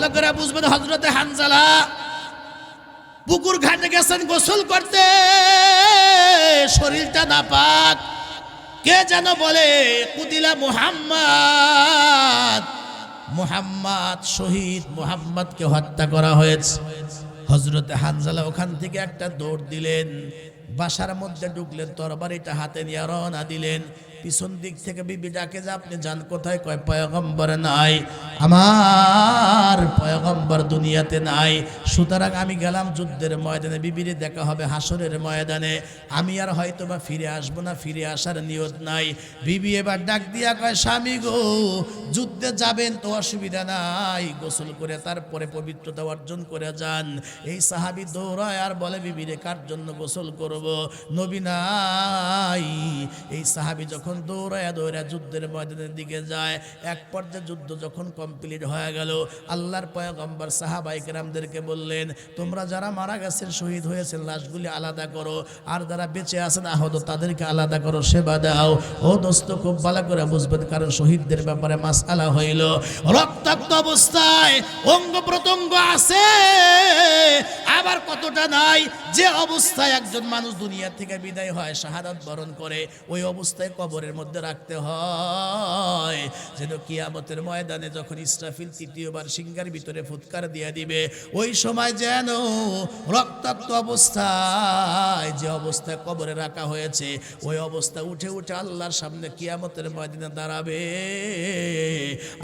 ভালো করে বুঝবেন, হযরতে হানজালা পুকুর ঘাটে গেছেন গোসল করতে, শরীরটা নাপাক। কে যেন বলে কুতিলা মুহাম্মদ, মুহাম্মদ শহীদ, মুহাম্মদকে হত্যা করা হয়েছে। হযরতে হানজালা ওখান থেকে একটা দৌড় দিলেন, বাসার মধ্যে ঢুকলেন, তরবারিটা হাতে নিয়ে রওনা দিলেন। পিছন দিক থেকে বিবি ডাকে যে আপনি যান কোথায়? কয় পয়গম্বর নাই, আমার পয়গম্বর দুনিয়াতে নাই, সুতরাং আমি গেলাম যুদ্ধের ময়দানে, বিবিরে দেখা হবে হাসরের ময়দানে, আমি আর হয়তো বা ফিরে আসবো না, ফিরে আসার নিয়ত নাই। বিবি এবার ডাক দিয়া কয় স্বামী গো, যুদ্ধে যাবেন তো অসুবিধা নাই, গোসল করে তারপরে পবিত্রতা অর্জন করে যান। এই সাহাবী দৌড়ায় আর বলে বিবিরে কার জন্য গোসল করব, নবী নাই। এই সাহাবী যখন দৌড়ায়া দৌড়ায়া যুদ্ধের ময়দানের দিকে যায়, এক পর্যায়ে যুদ্ধ যখন কমপ্লিট হয়ে গেল, আল্লাহর পয়গম্বর সাহাবায়ে কেরামদেরকে বললেন, তোমরা যারা মারা গেছেন, শহীদ হয়েছেন, লাশগুলি আলাদা করো, আর যারা বেঁচে আছেন আহত তাদেরকে আলাদা করো, সেবা দাও। ও দোস্ত, খুব ভালো করে বুঝবেন, কারণ শহীদদের ব্যাপারে মাসআলা হইল রক্তাক্ত অবস্থায় অঙ্গ প্রত্যঙ্গ আছে, আবার কতটা নাই। যে অবস্থায় একজন মানুষ দুনিয়া থেকে বিদায় হয়, শাহাদাত বরণ করে, ওই অবস্থায় কবরের মধ্যে রাখতে হয়, যেন কিয়ামতের ময়দানে যখন ইসরাফিল তৃতীয়বার সিংহার ভিতরে ফুৎকার দিয়ে দিবে, ওই সময় যেন রক্তাক্ত অবস্থায়, যে অবস্থায় কবরে রাখা হয়েছে, ওই অবস্থা উঠে উঠে আল্লাহর সামনে কিয়ামতের ময়দানে দাঁড়াবে।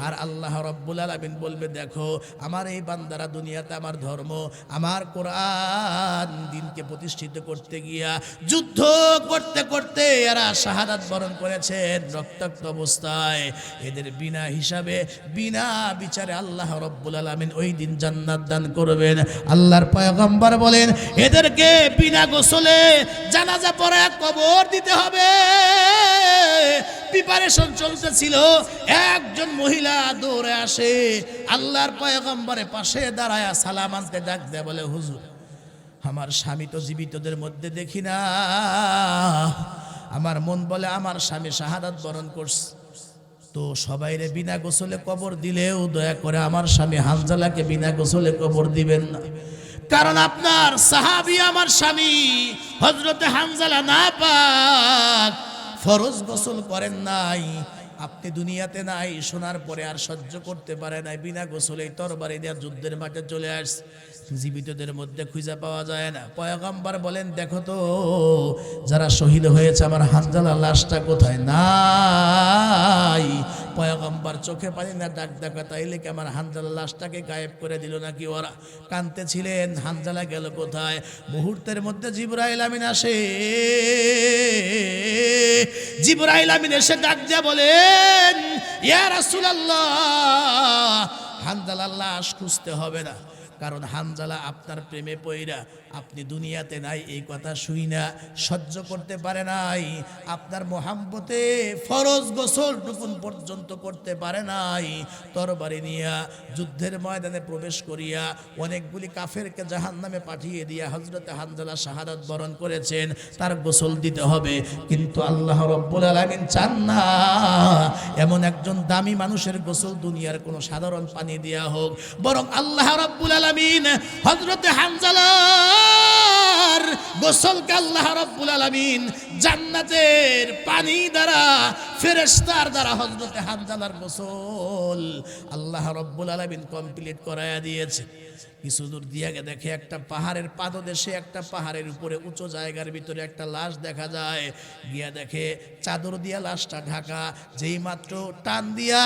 আর আল্লাহ রাব্বুল আলামিন বলবে, দেখো আমার এই বান্দারা দুনিয়াতে আমার ধর্ম, আমার কোরআন দিনকে প্রতিষ্ঠিত করতে গিয়া যুদ্ধ করতে করতে এরা শাহাদাত বরণ করেছেন রক্তাক্ত অবস্থায়, এদের বিনা হিসাবে বিনা বিচারে আল্লাহ রাব্বুল আলামিন ওই দিন জান্নাত দান করবেন। আল্লাহর পয়গম্বর বলেন, এদেরকে বিনা গোসলে জানাজা পড়ে কবর দিতে হবে। প্রিপারেশন চলতেছিল, একজন মহিলা দৌড়ে আসে, আল্লাহর পয়গম্বরের পাশে দাঁড়ায় সালাম আনতে ডাক দেয়, বলে হুজুর আমার স্বামী তো জীবিতদের মধ্যে দেখি না, আমার মন বলে আমার স্বামী শাহাদাত বরণ করছে, তো সবাইরে বিনা গোসলে কবর দিলেও দয়া করে আমার স্বামী হানজালাকে বিনা গোসলে কবর দিবেন না, কারণ আপনার সাহাবী আমার স্বামী হযরতে হানজালা নাপাক, ফরজ গোসল করেন নাই, আপনি দুনিয়াতে নাই, শোনার পরে আর সহ্য করতে পারে নাই, বিনা গোসলেই তরবারি দিয়ে যুদ্ধের মাঠে চলে আসছে, জীবিতদের মধ্যে খুঁজে পাওয়া যায় না। পয়গম্বর বলেন, দেখো তো যারা শহীদ হয়েছে আমার হানজালার লাশটা কোথায়? নাই। পয়গম্বর চোখে পানি না ডাক দেখা, তাইলে কি আমার হানজালার লাশটাকে গায়েব করে দিল নাকি ওরা? কাঁদতেছিলেন, হানজালা গেল কোথায়? মুহূর্তের মধ্যে জিবরাইল আমিন আসে, জিবরাইল আমিন এসে ডাক দিয়ে বলেন, ইয়া রাসূলুল্লাহ, হানজালার লাশ খুঁজতে হবে না, কারণ হানজালা আপনার প্রেমে পইরা আপনি দুনিয়াতে নাই, এই কথা শুই না সহ্য করতে পারে নাই, আপনার মোহাম্মতে ফরজ গোসল টুকুন পর্যন্ত করতে পারে নাই, তরবারি নিয়া যুদ্ধের ময়দানে প্রবেশ করিয়া অনেকগুলি কাফেরকে জাহান্নামে পাঠিয়ে দিয়া হযরতে হানজালা শাহাদাত বরণ করেছেন, তার গোসল দিতে হবে। কিন্তু আল্লাহ রাব্বুল আলামিন চান না এমন একজন দামি মানুষের গোসল দুনিয়ার কোনো সাধারণ পানি দেয়া হোক, বরং আল্লাহ রাব্বুল আলামিন হযরতে হানজালার গোসলকে আল্লাহ রাব্বুল আলামিন জান্নাতের পানি দ্বারা, ফেরেশতার দ্বারা হযরতে হানজালার গোসল আল্লাহ রাব্বুল আলামিন কমপ্লিট করায়া দিয়েছে। কিছু দূর দিয়ে দেখে একটা পাহাড়ের পাদদেশে, একটা পাহাড়ের উপরে উঁচু জায়গার ভিতরে একটা লাশ দেখা যায়, গিয়া দেখে চাদর দিয়া লাশটা ঢাকা, যেই মাত্র টান দিয়া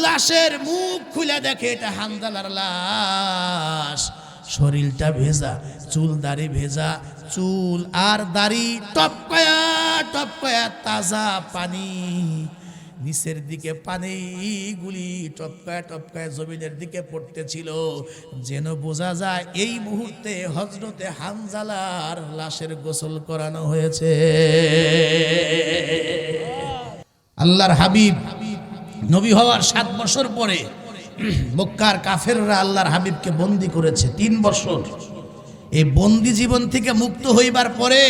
লাশের মুখ খুলে দেখে এটা হানজালার লাশ, শরীরটা ভেজা, চুল দাড়ি ভেজা, চুল আর দাড়ি টপকায়া টপকায়া তাজা পানি, নিচের দিকে পানিগুলি টপকায় টপকায় জমিনের দিকে পড়তেছিল, যেন বোঝা যায় এই মুহূর্তে হযরতে হানজালার লাশের গোসল করানো হয়েছে। আল্লাহর হাবিব নবী হওয়ার 7 বছর পরে মক্কার কাফেররা আল্লাহর হাবিবকে বন্দী করেছে 3 বছর। এই বন্দী জীবন থেকে মুক্ত হইবার পরে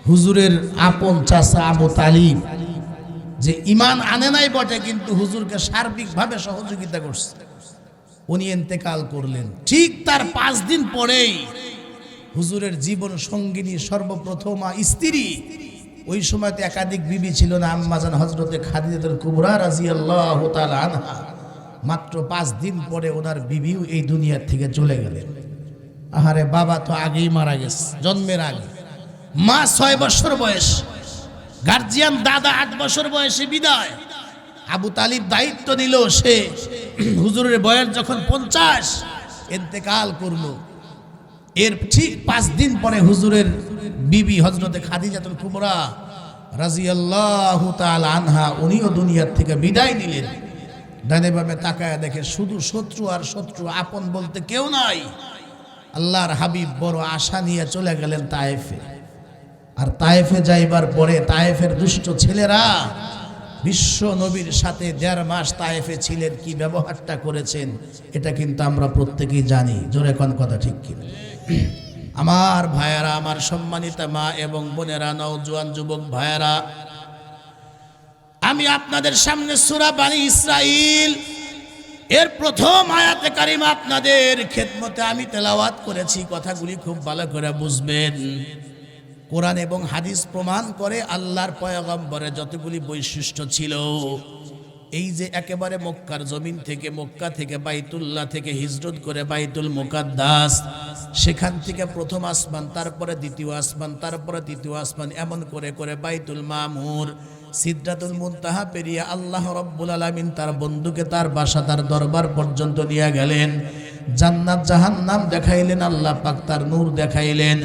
হুজুরের আপন চাচা আবু তালিব, যে ঈমান আনে নাই বটে কিন্তু হুজুরকে সার্বিকভাবে সহযোগিতা করছে, উনি ইন্তেকাল করলেন। ঠিক তার 5 দিন পরেই হুজুরের জীবন সঙ্গিনী সর্বপ্রথম স্ত্রী, ওই সময় তো একাধিক বিবি ছিল না, আম্মাজান হযরতে খাদিজাতুল কুবরা রাদিয়াল্লাহু তাআলা আনহা, মাত্র 5 দিন পরে ওনার বিবিও এই দুনিয়া থেকে চলে গেলেন। আহারে, বাবা তো আগেই মারা গেছে, জন্মের আগে। মা 6 বছর বয়স, গার্জিয়ান দাদা 8 বছর বয়সে বিদায়। আবু তালিব দায়িত্ব নিল, সে হুজুরের বয়স যখন 50 ইন্তেকাল করলো। এর ঠিক 5 দিন পরে হুজুরের বিবি হযরতে খাদিজাতুল কুবরা রাদিয়াল্লাহু তাআলা আনহা উনিও দুনিয়ার থেকে বিদায় নিলেন। ডানে বামে তাকায় দেখে শুধু শত্রু আর শত্রু, আপন বলতে কেউ নাই। আল্লাহর হাবিব বড় আশা নিয়ে চলে গেলেন তায়েফে। আর তায়েফে যাইবার পরে তায়েফের দুষ্ট ছেলেরা বিশ্ব নবীর সাথে 1.5 মাস তায়েফে ছিলেন, কি ব্যবহারটা করেছেন এটা কিন্তু আমরা প্রত্যেকেই জানি। জোরে কোন কথা ঠিক কিনা? আমার ভাইয়েরা, আমার সম্মানিত মা এবং বোনেরা, নওজোয়ান যুবক ভাইয়েরা, আমি আপনাদের সামনে সূরা বানী ইসরাইল এর প্রথম আয়াতে কারিমা আপনাদের খেদমতে আমি তেলাওয়াত করেছি। কথাগুলি খুব ভালো করে বুঝবেন। কোরআন এবং হাদিস প্রমাণ করে আল্লাহর পয়গম্বরের যতগুলি বৈশিষ্ট্য ছিল, এই যে একেবারে মক্কার জমিন থেকে, মক্কা থেকে বাইতুল্লাহ থেকে হিজরত করে বাইতুল মুকাদ্দাস, সেখান থেকে প্রথম আসমান, তারপরে দ্বিতীয় আসমান, তারপরে তৃতীয় আসমান, এমন করে করে বাইতুল মামুর, সিদরাতুল মুনতাহা পেরিয়ে আল্লাহ রাব্বুল আলামিন তার বন্ধুকে তার বাসা, তার দরবার পর্যন্ত নিয়ে গেলেন। জান্নাত জাহান্নাম দেখাইলেন, আল্লাহ পাক তার নূর দেখাইলেন,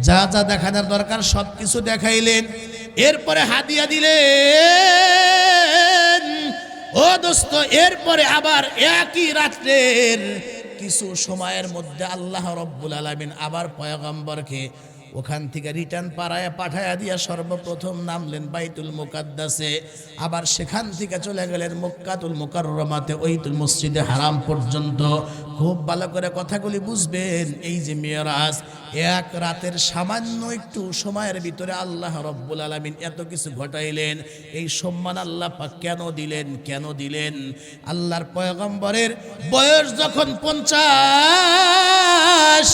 যা যা দেখানোর দরকার সবকিছু দেখাইলেন। এরপরে হাদিয়া দিলেন। ও দোস্ত, এরপরে আবার একই রাত্রের কিছু সময়ের মধ্যে আল্লাহ রাব্বুল আলামিন আবার পয়গম্বরকে ওখান থেকে রিটার্ন পাঠায়া দিয়া সর্বপ্রথম নামলেন বাইতুল মুকাদ্দাসে। আবার সেখান থেকে চলে গেলেন মক্কাতুল মুকাররমাতে, ওইতুল মসজিদে হারাম পর্যন্ত। খুব ভালো করে কথাগুলি বুঝবেন। এই যে মেরাজ, এক রাতের সামান্য একটু সময়ের ভিতরে আল্লাহ রাব্বুল আলামিন এত কিছু ঘটাইলেন। এই সম্মান আল্লাহ পাক কেন দিলেন? কেন দিলেন? আল্লাহর পয়গম্বরের বয়স যখন 50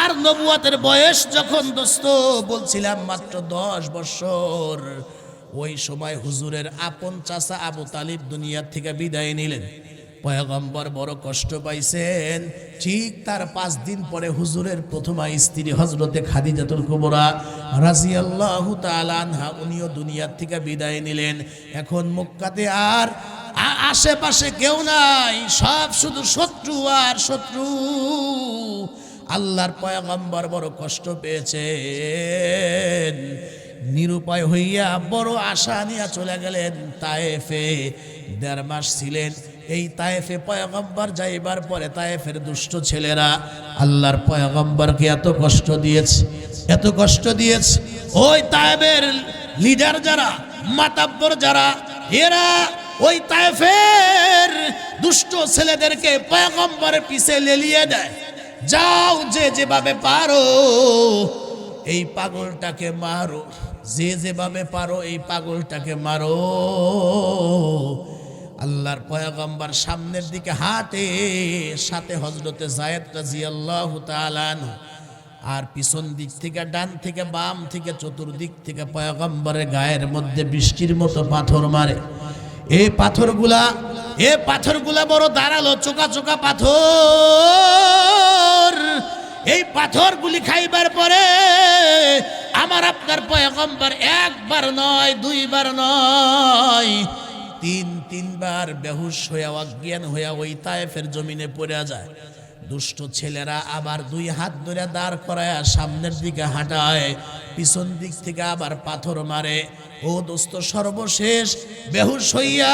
আর নবুয়তের বয়স যখন দোস্ত বলছিলাম মাত্র 10 বছর, ওই সময় হুজুরের আপন চাচা আবু তালিব দুনিয়া থেকে বিদায় নিলেন। পয়গম্বর বড় কষ্ট পাইছেন। ঠিক তার 5 দিন পরে হুজুরের প্রথমা স্ত্রী হযরতে খাদিজাতুল কুবরা রাদিয়াল্লাহু তাআলা আনহা উনিও দুনিয়া থেকে বিদায় নিলেন। এখন মক্কাতে আর আশেপাশে কেউ নাই, সব শুধু শত্রু আর শত্রু। আল্লাহর পয়গম্বর বড় কষ্ট পেয়েছেন। নিরুপায় হইয়া বড় আশা নিয়ে চলে গেলেন তায়েফে। 1.5 মাস ছিলেন এই তায়েফে। পয়গম্বর যাইবার পরে তায়েফের দুষ্ট ছেলেরা আল্লাহর পয়গম্বরকে এত কষ্ট দিয়েছে, এত কষ্ট দিয়েছে। ওই তায়েফের লিডার যারা, মাতাব্বর যারা, এরা ওই তায়েফের দুষ্ট ছেলেদেরকে পয়গম্বরের পিছে লেলিয়ে দেয়। যাও, যে যেভাবে পারো এই পাগলটাকে মারো, যে যেভাবে পারো এই পাগলটাকে মারো। আল্লাহর পয়গম্বর সামনের দিকে হাঁটে, সাথে হযরতে যায়েদ রাদিয়াল্লাহু তাআলা আনহু, আর পিছন দিক থেকে, ডান থেকে, বাম থেকে, চতুর্দিক থেকে পয়গম্বরের গায়ের মধ্যে বৃষ্টির মতো পাথর মারে। এই পাথরগুলা বড় ধারালো, চোকা চোকা পাথর। এই পাথরগুলি খাইবার পরে আমার আপনার পয়গম্বর একবার নয়, দুইবার নয়, 3বার বেহুশ হইয়া, অজ্ঞান হইয়া ওই তায়েফের জমিনে পড়ে যায়। দুষ্ট ছেলেরা আবার 2 হাত ধরে দাঁড় করায় সামনের দিকে হাঁটায়, পিছন দিক থেকে আবার পাথর মারে। ও দোস্ত, সর্বশেষ বেহুশ হইয়া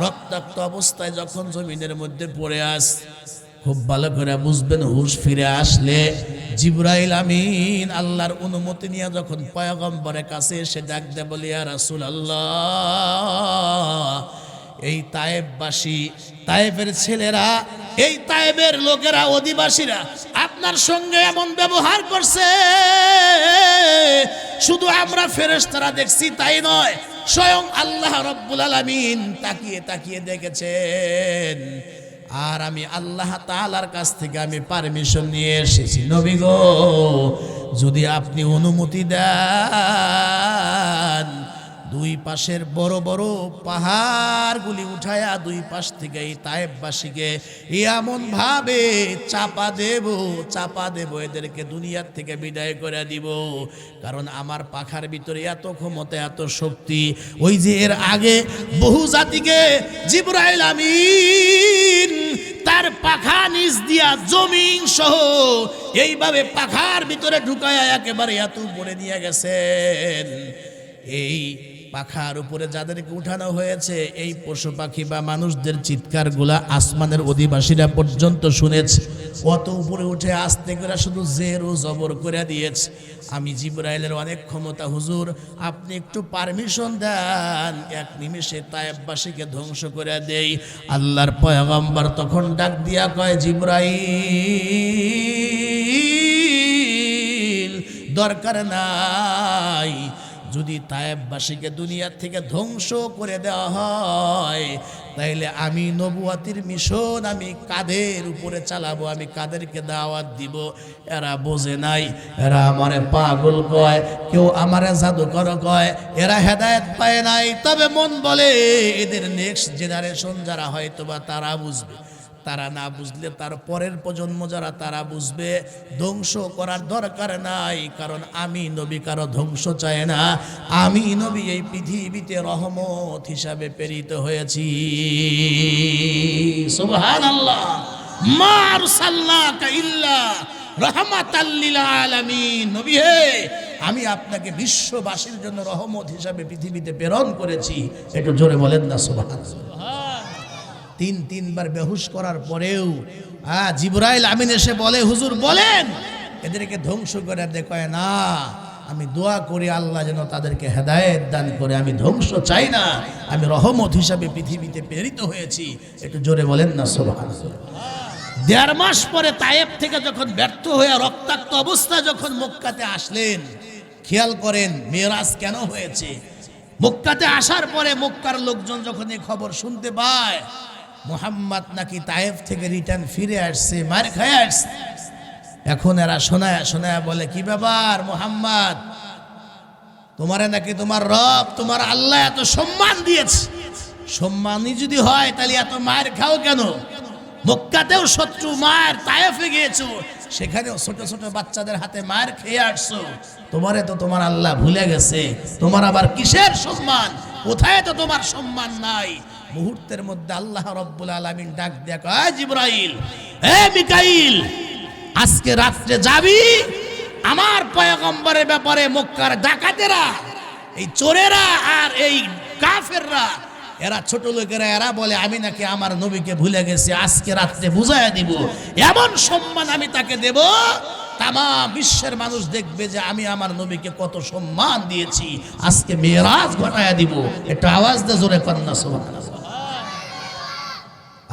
রক্তাক্ত অবস্থায় যখন জমিনের মধ্যে পড়ে খুব ভালো করে বুঝবেন, হুশ ফিরে আসলে জিবরাইল আমিন আল্লাহর অনুমতি নিয়ে যখন পয়গম্বরের কাছে এসে ডাক দেয়, বলে ইয়া রাসূলুল্লাহ, এই তায়েফবাসী, তায়েফের ছেলেরা, এই তায়েফের লোকেরা, অধিবাসীরা আপনার সঙ্গে এমন ব্যবহার করছে, শুধু আমরা ফেরেশতারা দেখছি তাই নয়, স্বয়ং আল্লাহ রাব্বুল আলামিন তাকিয়ে তাকিয়ে দেখেছেন। আর আমি আল্লাহ তাআলার কাছ থেকে আমি পারমিশন নিয়ে এসেছি, নবী গো যদি আপনি অনুমতি দেন দুই পাশের বড় বড় পাহাড়গুলি উঠায়া দুই পাশ থেকে এই তায়েববাসীকে এমন ভাবে চাপা দেব এদেরকে দুনিয়ার থেকে বিদায় করে দিব। কারণ আমার পাখার ভিতরে এত ক্ষমতা, এত শক্তি, ওই যে এর আগে বহু জাতিকে জিবরাইল আমিন তার পাখা নিচ দিয়া জমিন সহ এইভাবে পাখার ভিতরে ঢুকায়া একেবারে এত উপরে নিয়ে গেছেন। এই পাখার উপরে যাদেরকে উঠানো হয়েছে এই পশু পাখি বা মানুষদের চিৎকারগুলা আসমানের অধিবাসীরা পর্যন্ত শুনেছে। অত উপরে উঠে আস্তে করে শুধু জের ও জবর করে দিয়েছে। আমি জিবরাইলের অনেক ক্ষমতা, হুজুর আপনি একটু পারমিশন দেন, এক নিমেষে তায়েববাসীকে ধ্বংস করে দেই। আল্লাহর পয়গম্বর তখন ডাক দিয়া কয়, জিবরাইল দরকার নাই, যদি তায়েববাসীকে দুনিয়া থেকে ধ্বংস করে দেওয়া হয় তাইলে আমি নবুয়াতির মিশন আমি কাদের উপরে চালাবো, আমি কাদেরকে দাওয়াত দিব। এরা বোঝে নাই, এরা আমারে পাগল কয়, কেউ আমারে জাদুকর কয়, এরা হেদায়েত পায় নাই। তবে মন বলে এদের নেক্সট জেনারেশন যারা হয়তোবা তারা বুঝবে, তারা না বুঝলে তার পরের প্রজন্ম যারা তারা বুঝবে। ধ্বংস করার দরকার নাই, কারণ আমি নবী কারো ধ্বংস চাই না। আমি নবী এই পৃথিবীতে রহমত হিসাবে প্রেরিত হয়েছি। সুবহানাল্লাহ, মা আরসালনাকা ইল্লা রাহমাতাল লিল আলামিন। নবী হে, আমি আপনাকে বিশ্ববাসীর জন্য রহমত হিসাবে পৃথিবীতে প্রেরণ করেছি। একটু জোরে বলেন না সুবহানাল্লাহ। তিনবার বেহুশ করার পরেও জিবরাইল আমিন এসে বলে, হুজুর বলেন এদেরকে ধ্বংস করে দেখায় না, আমি দোয়া করি আল্লাহ যেন তাদেরকে হেদায়েত দান করে। আমি ধ্বংস চাই না, আমি রহমত হিসাবে পৃথিবীতে প্রেরিত হয়েছি। একটু জোরে বলেন না সুবহানাল্লাহ। 1.5 মাস পরে তায়েব থেকে যখন ব্যর্থ হয়ে রক্তাক্ত অবস্থা যখন মক্কাতে আসলেন, খেয়াল করেন মেরাজ কেন হয়েছে। মক্কাতে আসার পরে মক্কার লোকজন যখন এই খবর শুনতে পায় মুহাম্মদ নাকি তায়েফ থেকে রিটার্ন ফিরে আসছে, মার খায় আসছে, এখন এরা শোনায় বলে, কি ব্যাপার মুহাম্মদ, তোমারে নাকি তোমার রব তোমার আল্লাহ এত সম্মান দিয়েছে, সম্মানই যদি হয় তাহলে এত মার খাও কেন? মক্কাতেও শত্রু মার, তায়েফে গিয়েছো সেখানেও ছোট ছোট বাচ্চাদের হাতে মার খেয়ে আসছো, তোমারে তো তোমার আল্লাহ ভুলে গেছে, তোমার আবার কিসের সম্মান? কোথায় তো তোমার সম্মান নাই। মুহূর্তের মধ্যে আল্লাহ রব্বুল আলামিন ডাক দিয়া কয়, জিবরাইল, এ মিকাইল, আজকে রাত্রে যাবি আমার পয়গম্বরের ব্যাপারে মক্কার ডাকাতেরা, এই চোরেরা আর এই কাফেররা, এরা ছোট লোকেরা, এরা বলে আমি নাকি আমার নবীকে ভুলে গেছি, আজকে রাত্রে বুঝাইয়া দিব, এমন সম্মান আমি তাকে দেব, তামাম বিশ্বের মানুষ দেখবে যে আমি আমার নবীকে কত সম্মান দিয়েছি, আজকে মেরাজ ঘটাইয়া দিব। একটু আওয়াজ দে জোরে কন্যা সুবহানাল্লাহ।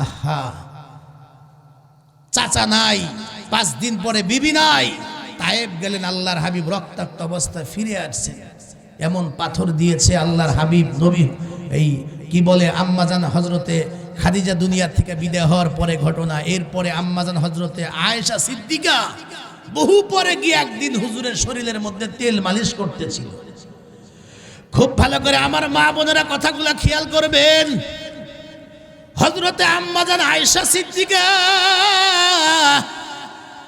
আহা, চাচা নাই, 5 দিন পরে বিবি নাই, তায়েব গেলেন, আল্লাহর হাবিব রক্তাক্ত অবস্থায় ফিরে আসছে। এমন পাথর দিয়েছে আল্লাহর হাবিব নবী, এই কি বলে আম্মাজান হজরতে খাদিজা দুনিয়া থেকে বিদায় হওয়ার পরে ঘটনা। এরপরে আম্মাজান হজরতে আয়েশা সিদ্দিকা বহু পরে গিয়ে একদিন হুজুরের শরীরের মধ্যে তেল মালিশ করতেছিল। খুব ভালো করে আমার মা বোনেরা কথাগুলো খেয়াল করবেন। হযরতে আম্মাজান আয়েশা সিদ্দিকা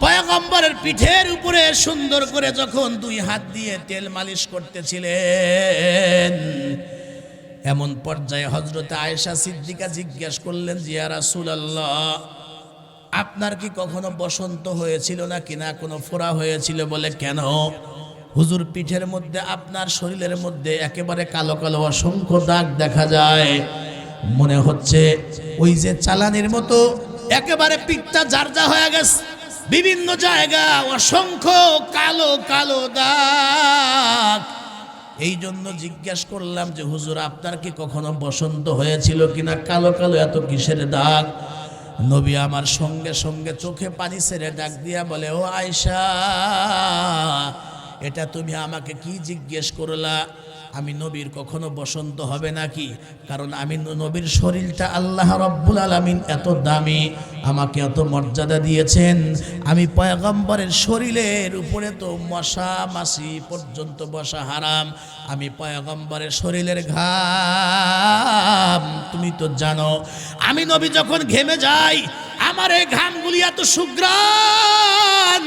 পয়গম্বরের পিঠের উপরে সুন্দর করে যখন 2 হাত দিয়ে তেল মালিশ করতেছিলেন, এমন পর্যায়ে হযরতে আয়েশা সিদ্দিকা জিজ্ঞেস করলেন, ইয়া রাসূলুল্লাহ, আপনার কি কখনো বসন্ত হয়েছিল নাকি না কোনো ফোড়া হয়েছিল? বলে কেন? হুজুর, পিঠের মধ্যে আপনার শরীরের মধ্যে একেবারে কালো কালো অসংখ্য দাগ দেখা যায়, মনে হচ্ছে ওই যে চালানির মতো একেবারে পিঠটা জারজা হয়ে গেছে, বিভিন্ন জায়গা অসংখ্য কালো কালো দাগ। এই জন্য জিজ্ঞাসা করলাম যে হুজুর, আপনার কি কখনো বসন্ত হয়েছিল কিনা? কালো কালো এত কিসের দাগ? নবী আমার সঙ্গে সঙ্গে চোখে পানি ছেড়ে ডাক দিয়া বলে, ও আয়েশা, এটা তুমি আমাকে কি জিজ্ঞেস করলা? আমি নবীর কখনো বসন্ত হবে নাকি? কারণ আমি নবীর শরীরটা আল্লাহ রাব্বুল আলামিন এত দামি, আমাকে এত মর্যাদা দিয়েছেন। আমি পয়গম্বরের শরীরের উপরে তো মশা মাছি পর্যন্ত বসা হারাম। আমি পয়গম্বরের শরীরের ঘাম তুমি তো জানো, আমি নবী যখন ঘেমে যাই আমার এই ঘামগুলি এত সুঘ্রাণ,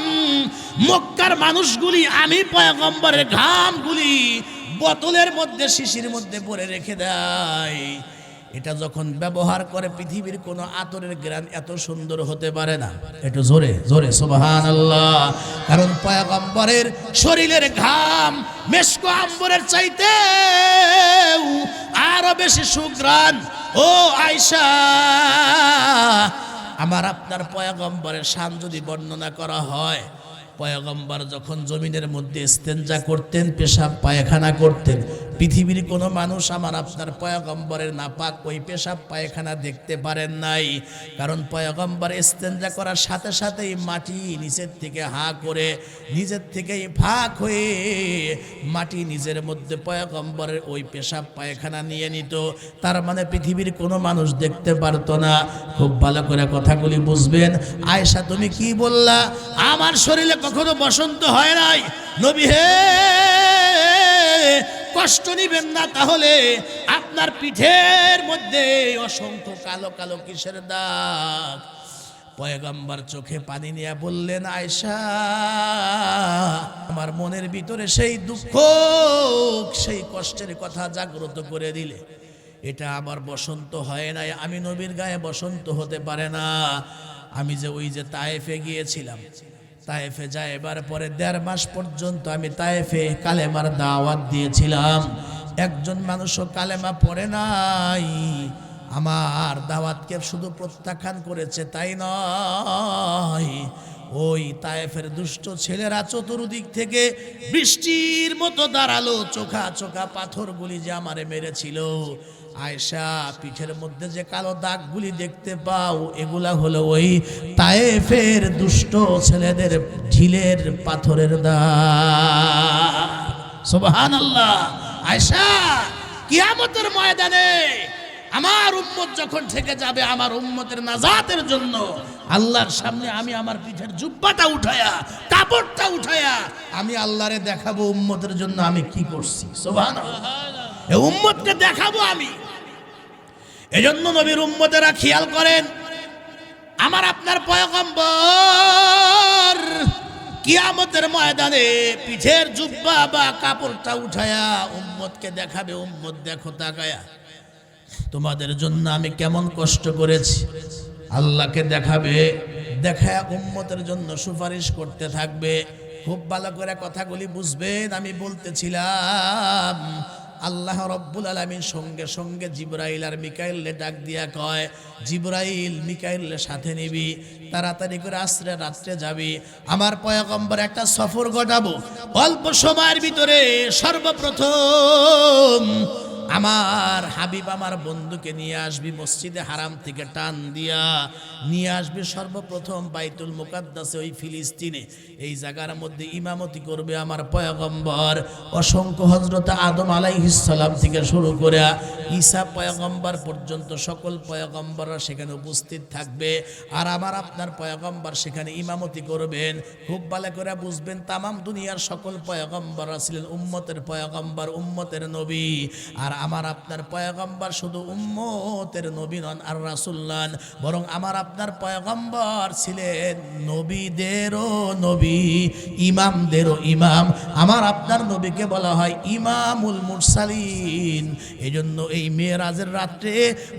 মক্কার মানুষগুলি আমি পয়গম্বরের ঘামগুলি বোতলের মধ্যে শিশির মধ্যে ভরে রেখে দেয়। এটা যখন ব্যবহার করে পৃথিবীর কোনো আতরের ঘ্রাণ এত সুন্দর হতে পারে না। একটু জোরে জোরে সুবহানাল্লাহ। কারণ পয়গম্বরের শরীরের ঘাম মেশক আম্বরের চাইতে আরো বেশি সুঘ্রাণ। ও আয়েশা, আমার আপনার পয়গম্বরের শান যদি বর্ণনা করা হয়, পয়গম্বর যখন জমিনের মধ্যে ইস্তেঞ্জা করতেন, পেশাব পায়খানা করতেন, পৃথিবীর কোনো মানুষ আমার আপনার পয়গম্বরের নাপাক ওই পেশাব পায়খানা দেখতে পারেন নাই। কারণ পয়গম্বর ইস্তেঞ্জা করার সাথে সাথেই মাটি নিচের থেকে হা করে নিজের থেকেই ফাঁক হয়ে মাটি নিজের মধ্যে পয়গম্বরের ওই পেশাব পায়খানা নিয়ে নিত। তার মানে পৃথিবীর কোনো মানুষ দেখতে পারতো না। খুব ভালো করে কথাগুলি বুঝবেন। আয়েশা তুমি কি বললা? আমার শরীরে কখনো বসন্ত হয় নাই। নবী হে, কষ্ট নিবেন না। তাহলে আপনার পিঠের মধ্যে অসংখ্য কালো কালো কিসের দাগ? পয়গম্বর চোখে পানি নিয়ে বললেন, আয়েশা, আমার মনের ভিতরে সেই দুঃখ সেই কষ্টের কথা জাগ্রত করে দিলে। এটা আমার বসন্ত হয় নাই। আমি নবীর গায়ে বসন্ত হতে পারে না। আমি যে ওই যে তায়েফে গিয়েছিলাম, তায়েফে যায় এবার পরে 1.5 মাস পর্যন্ত আমি তায়েফে কালেমার দাওয়াত দিয়েছিলাম। একজন মানুষও কালেমা পড়ে নাই। আমার দাওয়াতকে শুধু প্রত্যাখ্যান করেছে তাই নয়, ওই তায়েফের দুষ্ট ছেলেরা চতুর্দিক থেকে বৃষ্টির মতো দাঁড়ালো। চোখা চোখা পাথরগুলি যে আমারে মেরেছিল। আয়েশা, পিঠের মধ্যে যে কালো দাগগুলি দেখতে পাও, এগুলা হলো ওই তায়েফের দুষ্ট ছেলেদের ঢিলের পাথরের দাগ। সুবহানাল্লাহ। আয়েশা, কিয়ামতের ময়দানে আমার উম্মত যখন থেকে যাবে, আমার উম্মতের নাজাতের জন্য আল্লাহর সামনে আমি আমার পিঠের জুব্বাটা উঠায়া, কাপড়টা উঠায়া আমি আল্লাহরে দেখাবো উম্মতের জন্য আমি কি করছি। সুবহানাল্লাহ। এই উম্মতকে দেখাবো আমি। এজন্য নবীর উম্মতেরা খেয়াল করেন, আমার আপনার পয়গম্বর কিয়ামতের ময়দানে পিঠের জুব্বা বা কাপড়টা উঠায়া উম্মতকে দেখাবে। উম্মত দেখো তাকায়া, তোমাদের জন্য আমি কেমন কষ্ট করেছি। আল্লাহকে দেখাবে, দেখায়া উম্মতের জন্য সুপারিশ করতে থাকবে। খুব ভালো করে কথাগুলি বুঝবেন। আমি বলতেছিলাম, আল্লাহ রব্বুল আলামিন সঙ্গে সঙ্গে জিবরাইল আর মিকাইলকে ডাক দিয়া কয়, জিবরাইল মিকাইলের সাথে নিবি, তাড়াতাড়ি করে আসরে রাত্রে যাবি। আমার পয়গম্বর একটা সফর ঘটাবো। অল্প সময়ের ভিতরে সর্বপ্রথম আমার হাবিব আমার বন্ধুকে নিয়ে আসবি, মসজিদে হারাম থেকে টান দিয়া নিয়ে আসবি সর্বপ্রথম বাইতুল মুকাদ্দাসে, ওই ফিলিস্তিনে। এই জায়গার মধ্যে ইমামতি করবে আমার পয়গম্বর। অসংখ্য হযরত আদম আলাইহিস সালাম থেকে শুরু করে ঈসা পয়গম্বর পর্যন্ত সকল পয়গম্বররা সেখানে উপস্থিত থাকবে। আর আমার আপনার পয়গম্বর সেখানে ইমামতি করবেন। খুব ভালো করে বুঝবেন, তামাম দুনিয়ার সকল পয়গম্বররা ছিলেন উম্মতের পয়গম্বর, উম্মতের নবী। আর আমার আপনার পয়গম্বর শুধু উম্মতের নবী নন আর রাসূল নন, বরং আমার আপনার পয়গম্বর ছিলেন নবীদেরও নবী, ইমামদেরও ইমাম। আমার আপনার নবীকে বলা হয় ইমামুল মুরসালিন। এজন্য এই মেরাজের রাত্রে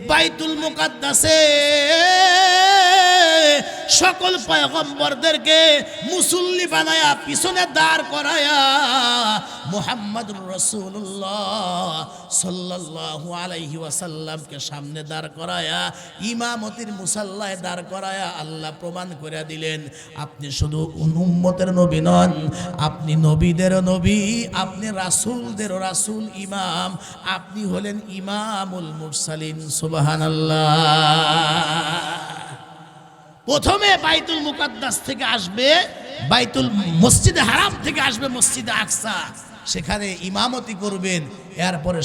বাইতুল মুকাদ্দাসে সকল পয়গম্বরদেরকে মুসল্লি বানায়া পিছনে দাঁড় করায়া মুহাম্মদুর রাসূলুল্লাহ সাল্লাল্লাহু আলাইহি ওয়াসাল্লামকে সামনে দাঁড় করায়া ইমামতির মুসাল্লায় দাঁড় করায়া আল্লাহ প্রমাণ করে দিলেন, আপনি শুধু উম্মতের নবী নন, আপনি নবীদেরও নবী, আপনি রাসূলদেরও রাসূল, ইমাম, আপনি হলেন ইমামুল মুরসালিন। সুবহানাল্লাহ। প্রথমে বাইতুল মুকাদ্দাস থেকে আসবে, বাইতুল মসজিদে হারাম থেকে আসবে মসজিদে আকসা। সেখানে ইমামতি করবেন, এরপরে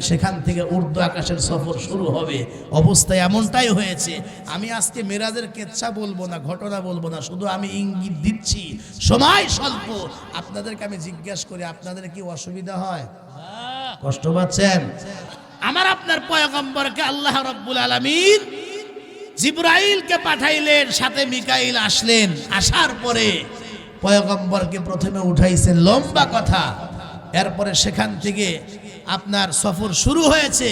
সেখান থেকে উর্দু আকাশের সফর শুরু হবে। অবস্থা এমনটাই হয়েছে। আমি আজকে মেরাজের কেচ্ছা বলবো না, ঘটনা বলবো না, শুধু আমি ইঙ্গিত দিচ্ছি, সময় স্বল্প। আপনাদেরকে আমি জিজ্ঞাসা করি, আপনাদের কি অসুবিধা হয়, কষ্ট পাচ্ছেন? আমার আপনার পয়গম্বরকে আল্লাহ রাব্বুল আলামিন জিবরাইলকে পাঠাইলেন, সাথে মিকাইল আসলেন। আসার পরে পয়গম্বরকে প্রথমে উঠাইছেন, লম্বা কথা। এরপরে সেখান থেকে আপনার সফর শুরু হয়েছে।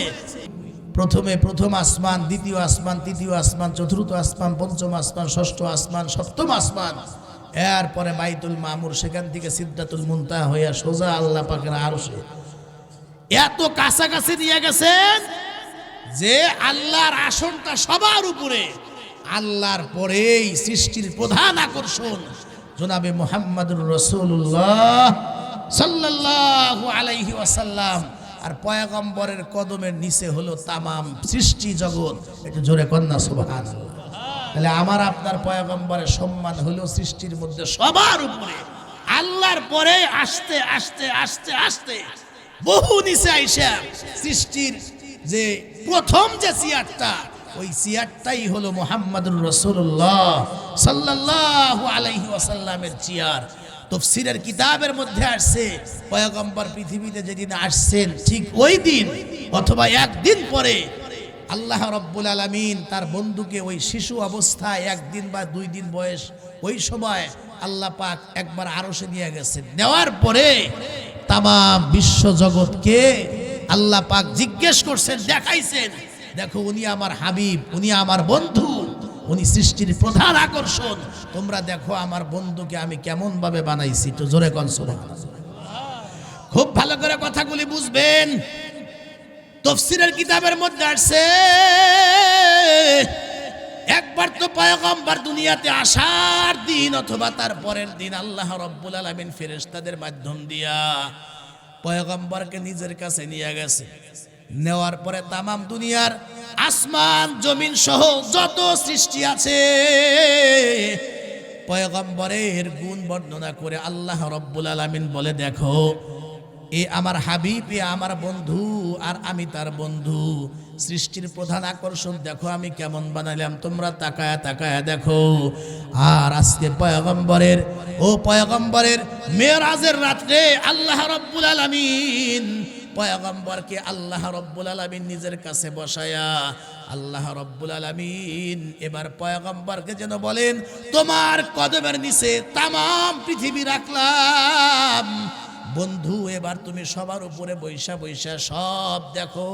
প্রথম আসমান, দ্বিতীয় আসমান, তৃতীয় আসমান, চতুর্থ আসমান, পঞ্চম আসমান, ষষ্ঠ আসমান, সপ্তম আসমান, এরপরে বাইতুল মামুর, সেখান থেকে সিদরাতুল মুনতাহা হইয়া সোজা আল্লাহ পাকের আরশে। এত কাছাকাছি নিয়ে গেছেন যে আল্লাহর আসনটা সবার উপরে। আল্লাহর পরেই সৃষ্টির প্রধান আকর্ষণ জনাবে মুহাম্মদুর রাসূলুল্লাহ সাল্লাল্লাহু আলাইহি ওয়াসাল্লাম। আর পয়গম্বরের কদমের নিচে হলো তামাম সৃষ্টি জগৎ। একটু জোরে কন্যা সুবহানাল্লাহ। তাহলে আমার আপনার পয়গম্বরের সম্মান হলো সৃষ্টির মধ্যে সবার উপরে। আল্লাহর পরে আস্তে আস্তে আস্তে আস্তে বহু নিচে আইসা সৃষ্টির যে প্রথম যে চেয়ারটা, ওই চেয়ারটাই হলো মুহাম্মদুর রাসূলুল্লাহ সাল্লাল্লাহু আলাইহি ওয়াসাল্লামের চেয়ার। তাফসীরের কিতাবের মধ্যে আসছে, পয়গম্বর পৃথিবীতে যেদিন আসছেন ঠিক ওই দিন অথবা একদিন পরে আল্লাহ রাব্বুল আলামিন তার বন্ধুকে ওই শিশু অবস্থায়, একদিন বা 2 দিন বয়স, ওই সময় আল্লাহ পাক একবার আরশে নিয়ে গেছেন। নেওয়ার পরে তামাম বিশ্ব জগৎকে আল্লাহ পাক জিজ্ঞেস করছেন, দেখাইছেন, দেখো উনি আমার হাবিব, উনি আমার বন্ধু, উনি সৃষ্টির প্রধান আকর্ষণ। তোমরা দেখো আমার বন্ধুকে আমি কেমন ভাবে বানাইছি। তো জোরে কোন সুবহানাল্লাহ। খুব ভালো করে কথাগুলি বুঝবেন। তাফসীরের কিতাবের মধ্যে আসছে, একবার তো পয়গম্বর দুনিয়াতে আসার দিন অথবা তার পরের দিন আল্লাহ রাব্বুল আলামিন ফেরেশতাদের মাধ্যম দিয়া পয়গম্বরকে নিজের কাছে নিয়ে গেছে। নেওয়ার পরে তামাম দুনিয়ার আসমান জমিন সহ যত সৃষ্টি আছে পয়গম্বরের গুণ বর্ণনা করে আল্লাহ রাব্বুল আলামিন বলে, দেখো এ আমার হাবিব, এ আমার বন্ধু, আর আমি তার বন্ধু। সৃষ্টির প্রধান আকর্ষণ দেখো আমি কেমন বানাইলাম, তোমরা তাকায়া তাকায়া দেখো। আর আজকে পয়গম্বরের মেরাজের রাত্রে আল্লাহ রাব্বুল আলামিন পয়গম্বরকে আল্লাহ রাব্বুল আলামিন নিজের কাছে বসায়া আল্লাহ রাব্বুল আলামিন এবার পয়গম্বরকে যেন বলেন, তোমার কদমের নিচে তামাম পৃথিবী রাখলাম বন্ধু, এবার তুমি সবার উপরে বৈশা বৈশা সব দেখো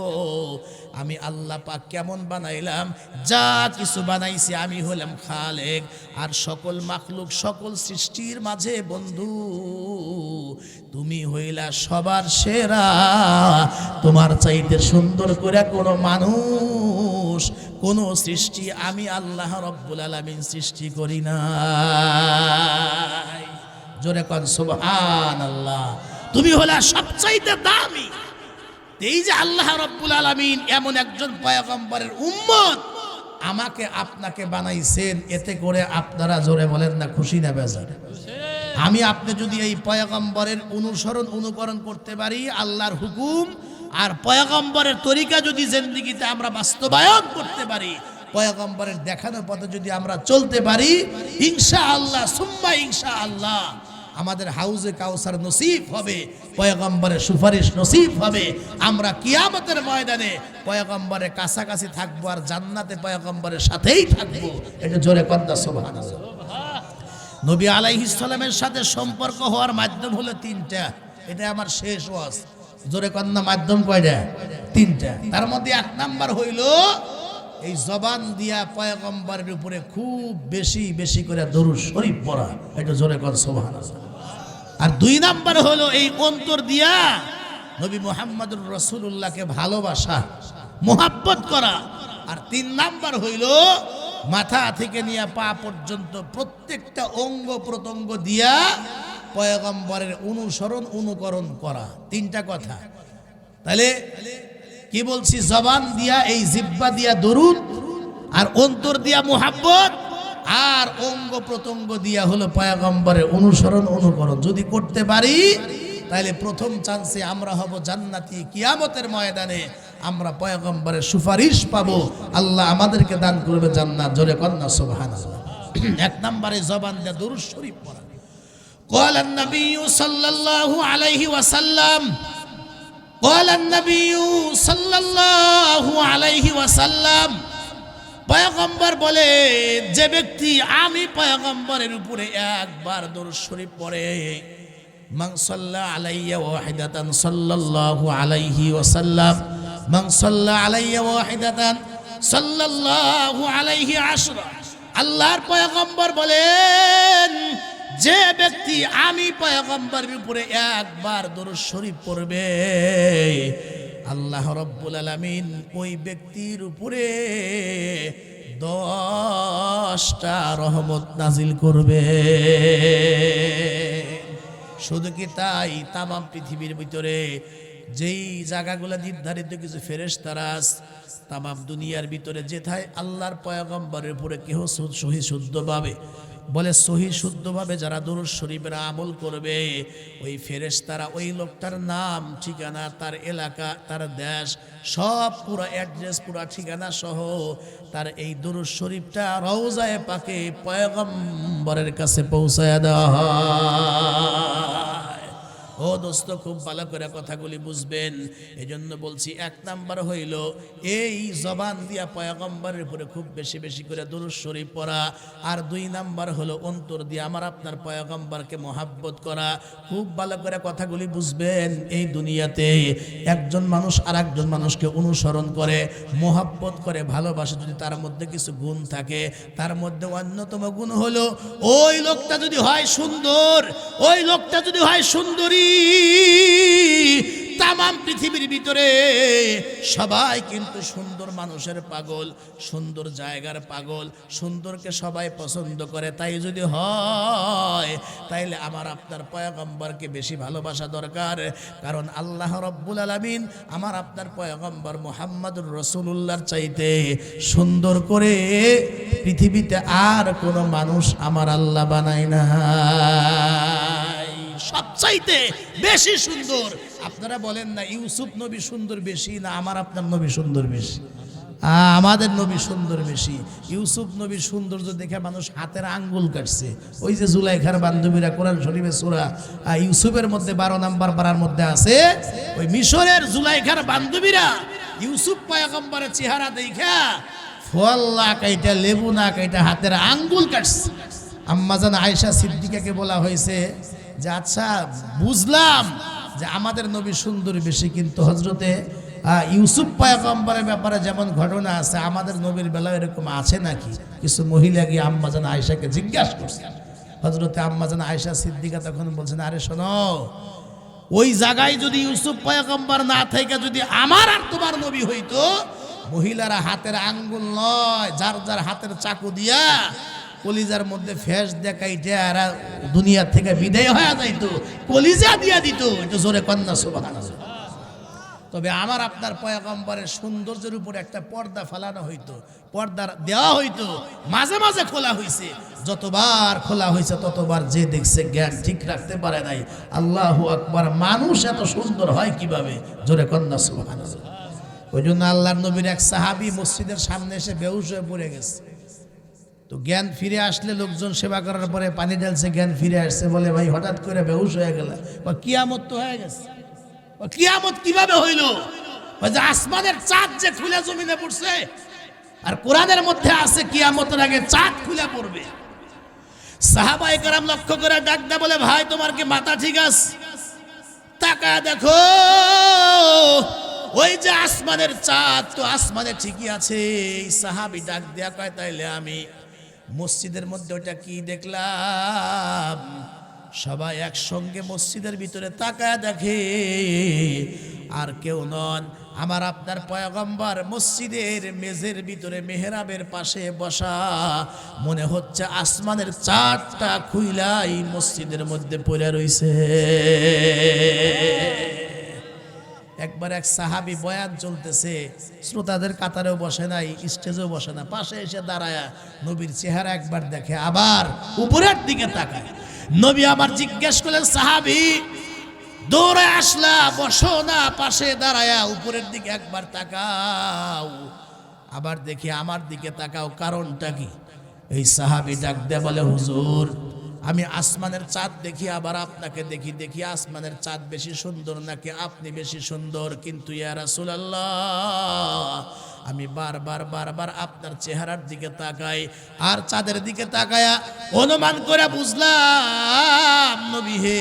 আমি আল্লাহ পাক কেমন বানাইলাম। যা কিছু বানাইছি আমি হলাম খালেক, আর সকল মাখলুক, সকল সৃষ্টির মাঝে বন্ধু তুমি হইলা সবার সেরা। তোমার চাইতে সুন্দর করে কোনো মানুষ, কোনো সৃষ্টি আমি আল্লাহ রাব্বুল আলামিন সৃষ্টি করি না। জোরে কোন সুবহানাল্লাহ। তুমি হলা সবচাইতে দামি। এই যে আল্লাহ রাব্বুল আলামিন এমন একজন পয়গম্বরের উম্মত আমাকে আপনাকে বানাইছেন, এতে করে আপনারা জোরে বলেন না খুশি না বেজার? আমি আপনি যদি এই পয়গম্বরের অনুকরণ করতে পারি, আল্লাহর হুকুম আর পয়গম্বরের তরিকা যদি জিন্দেগিতে আমরা বাস্তবায়ন করতে পারি, পয়গম্বরের দেখানো পথে যদি আমরা চলতে পারি, ইনশাআল্লাহ সুম্মা ইনশাআল্লাহ আমাদের হাউজে কাউসার নসিব হবে, পয়গম্বরের সুপারিশ নসিব হবে। আমরা কিয়ামতের ময়দানে পয়গম্বরের কাছাকাছি থাকবো, আর জান্নাতে পয়গম্বরের সাথেই থাকবো। এটা জোরে কন্যা সুবহানাল্লাহ। নবী আলাইহিস সালামের সাথে সম্পর্ক হওয়ার মাধ্যম হলো 3টা। এটা আমার শেষ ওয়াজ। জোরে কন্যা মাধ্যম কয়টা? 3টা। তার মধ্যে 1 নাম্বার হইল এই জবান দিয়া পয়গম্বরের উপরে খুব বেশি বেশি করে দরুদ শরীফ পড়া। এটা জোরে কর সুবহানাল্লাহ। আর 2 নাম্বার হলো এই অন্তর দিয়া নবী মুহাম্মদুর রাসূলুল্লাহকে ভালোবাসা, মোহাব্বত করা। আর 3 নাম্বার হইল মাথা থেকে নিয়ে পা পর্যন্ত প্রত্যেকটা অঙ্গ প্রত্যঙ্গ দিয়া পয়গম্বরের অনুকরণ করা। 3টা কথা। তাহলে কি বলছি? জবান দিয়া, এই জিহ্বা দিয়া দরুদ, আর অন্তর দিয়া মুহাব্বত, আর অঙ্গ প্রত্যঙ্গ দিয়া হলো পয়গম্বরের অনুকরণ। যদি করতে পারি তাহলে প্রথম চান্সে আমরা হব জান্নাতি। কিয়ামতের ময়দানে আমরা পয়গম্বরের সুপারিশ পাবো। আল্লাহ আমাদেরকে দান করবে জান্নাত। জোরে কন্যা সুবহানাল্লাহ। এক নম্বরে জবান দিয়ে দুরূদ শরীফ পড়া। قال النبي صلى الله عليه وسلم قال النبي صلى الله عليه وسلم পয়গম্বর বলে, যে ব্যক্তি আমি পয়গম্বরের উপরে একবার দুরূদ শরীফ পড়ে, মান সাল্লা আলাইয়া ওয়াহিদাতান সাল্লাল্লাহু আলাইহি ওয়াসাল্লাম, মান সাল্লা আলাইয়া ওয়াহিদাতান সাল্লাল্লাহু আলাইহি আশরা। আল্লাহর পয়গম্বর বলেন, যে ব্যক্তি আমি পয়গম্বরের উপরে একবার দুরূদ শরীফ পড়বে, আল্লাহ রাব্বুল আলামিন ওই ব্যক্তির উপরে 10টা রহমত নাজিল করবে। শুধু কি তাই, তামাম পৃথিবীর ভিতরে যেই জায়গাগুলো নির্ধারিত কিছু ফেরেশতারা আছে, তামাম দুনিয়ার ভিতরে যেথায় আল্লাহর পয়গম্বরের উপরে কেহ সহি শুদ্ধভাবে বলে, সহি শুদ্ধভাবে যারা দুরূদ শরীফের আমল করবে, ওই ফেরেশতারা ওই লোকটার নাম, ঠিকানা, তার এলাকা, তার দেশ, সব পুরো অ্যাড্রেস, পুরো ঠিকানা সহ তার এই দুরূদ শরীফটা রওজায়ে পাকে পয়গম্বরের কাছে পৌঁছায় দেওয়া হয়। ও দোস্ত, খুব ভালো করে কথাগুলি বুঝবেন। এই জন্য বলছি, এক নাম্বার হইল এই জবান দিয়া পয়গম্বরের উপরে খুব বেশি বেশি করে দুরূদ শরীফ পড়া। আর 2 নাম্বার হলো অন্তর দিয়ে আমার আপনার পয়গম্বরকে মহাব্বত করা। খুব ভালো করে কথাগুলি বুঝবেন। এই দুনিয়াতে একজন মানুষ আর একজন মানুষকে অনুসরণ করে, মহাব্বত করে, ভালোবাসে, যদি তার মধ্যে কিছু গুণ থাকে, তার মধ্যে অন্যতম গুণ হলো ওই লোকটা যদি হয় সুন্দর, ওই লোকটা যদি হয় সুন্দরী, তামাম পৃথিবীর ভিতরে সবাই কিন্তু সুন্দর মানুষের পাগল, সুন্দর জায়গার পাগল, সুন্দরকে সবাই পছন্দ করে। তাই যদি হয়, তাইলে আমার আপনার পয়গম্বরকে বেশি ভালোবাসা দরকার। কারণ আল্লাহ রাব্বুল আলামিন আমার আপনার পয়গম্বর মুহাম্মদুর রাসূলুল্লাহর চাইতে সুন্দর করে পৃথিবীতে আর কোনো মানুষ আমার আল্লাহ বানায় না, সবচাইতে বেশি সুন্দর। আপনারা বলেন না ইউসুফ নবী সুন্দর বেশি, না আমার আপনার নবী সুন্দর বেশি? আমাদের নবী সুন্দর বেশি। ইউসুফ নবীর সৌন্দর্য দেখে মানুষ হাতের আঙ্গুল কাটছে। ওই যে জুলাইখার বান্ধবীরা, কোরআন শরীফের সূরা ইউসুফের মধ্যে 12 নম্বর পারার মধ্যে আছে, ওই মিশরের জুলাইখার বান্ধবীরা ইউসুফ পয়গম্বরের চেহারা দেখা ফল না কাইটা, লেবু না কাইটা হাতের আঙ্গুল কাটছে। আম্মাজান আয়েশা সিদ্দিকাকে বলা হয়েছে যে, আচ্ছা বুঝলাম যে আমাদের নবী সুন্দর বেশি, কিন্তু হযরতে ইউসুফ পয়গম্বরের ব্যাপারে যেমন ঘটনা আছে, আমাদের নবীর বেলা এরকম আছে নাকি? কিছু মহিলা গিয়ে আম্মাজান আয়েশাকে জিজ্ঞাসা করছে। হযরতে আম্মাজান আয়েশা সিদ্দিকা তখন বলছেন, আরে শোনো, ওই জায়গায় যদি ইউসুফ পয়গম্বর না থেকে যদি আমার আর তোমার নবী হইতো, মহিলারা হাতের আঙ্গুল নয়, যার যার হাতের চাকু দিয়া কলিজার মধ্যে ফেস দেখাইতে আর দুনিয়া থেকে বিদায় হয়ে যাইতো, কলিজা দিয়া দিত। এটা জোরে কন্যা সুবহানাল্লাহ। তবে আমার আপনার পয়গম্বরের সৌন্দর্যের উপরে একটা পর্দা ফেলানো হইতো, পর্দা দেওয়া হইতো, মাঝে মাঝে খোলা হইছে। যতবার খোলা হয়েছে ততবার যে দেখছে জ্ঞান ঠিক রাখতে পারে নাই। আল্লাহু আকবার। মানুষ এত সুন্দর হয় কিভাবে? জোরে কন্যা সুবহানাল্লাহ। ওই জন্য আল্লাহর নবীর এক সাহাবী মসজিদের সামনে এসে বেহুশ হয়ে পড়ে গেছে। তো জ্ঞান ফিরে আসলে লোকজন সেবা করার পরে পানি ঢালছে, জ্ঞান ফিরে আসছে, বলে ভাই হঠাৎ করে বেহুশ হয়ে গেল। কিয়ামত তো হয়ে গেছে। কিয়ামত কিভাবে হইল? যে আসমানের চাঁদ যে খুলে জমিনে পড়ছে, আর কোরআনের মধ্যে আছে কিয়ামতের আগে চাঁদ খুলে পড়বে। সাহাবায়ে কেরাম লক্ষ্য করে ডাক দেয়া বলে, ভাই তোমার কি মাথা ঠিক আছে? তাকায় দেখো, ওই যে আসমানের চাঁদ, তো আসমানে ঠিকই আছে। এই সাহাবী ডাক দেয়া কয়, তাইলে আমি মসজিদের মধ্যে ওটা কি দেখলাম? সবাই একসঙ্গে মসজিদের ভিতরে তাকায় দেখে, আর কেউ নন, আমার আপনার পয়গম্বর মসজিদের মেঝের ভিতরে মেহরাবের পাশে বসা। মনে হচ্ছে আসমানের চাঁদটা খুইলাই মসজিদের মধ্যে পড়ে রইছে। একবার এক সাহাবী বয়ান চলতেছে, শ্রোতাদের কাতারেও বসে নাই, স্টেজেও বসে না, পাশে এসে দাঁড়ায় নবীর চেহারা একবার দেখে, আবার উপরের দিকে তাকায়। নবী আবার জিজ্ঞেস করলেন, সাহাবী দৌড়ে আসলা, বসো না, পাশে দাঁড়ায়া উপরের দিকে একবার তাকাও, আবার দেখি আমার দিকে তাকাও, কারণটা কি? এই সাহাবী ডাক দেয়া বলে, হুজুর আমি আসমানের চাঁদ দেখি, আবার আপনাকে দেখি, দেখি আসমানের চাঁদ বেশি সুন্দর নাকি আপনি বেশি সুন্দর, কিন্তু ইয়া রাসূলুল্লাহ আমি বারবার বারবার আপনার চেহারার দিকে তাকাই আর চাঁদের দিকে তাকায়া অনুমান করে বুঝলাম নবী হে,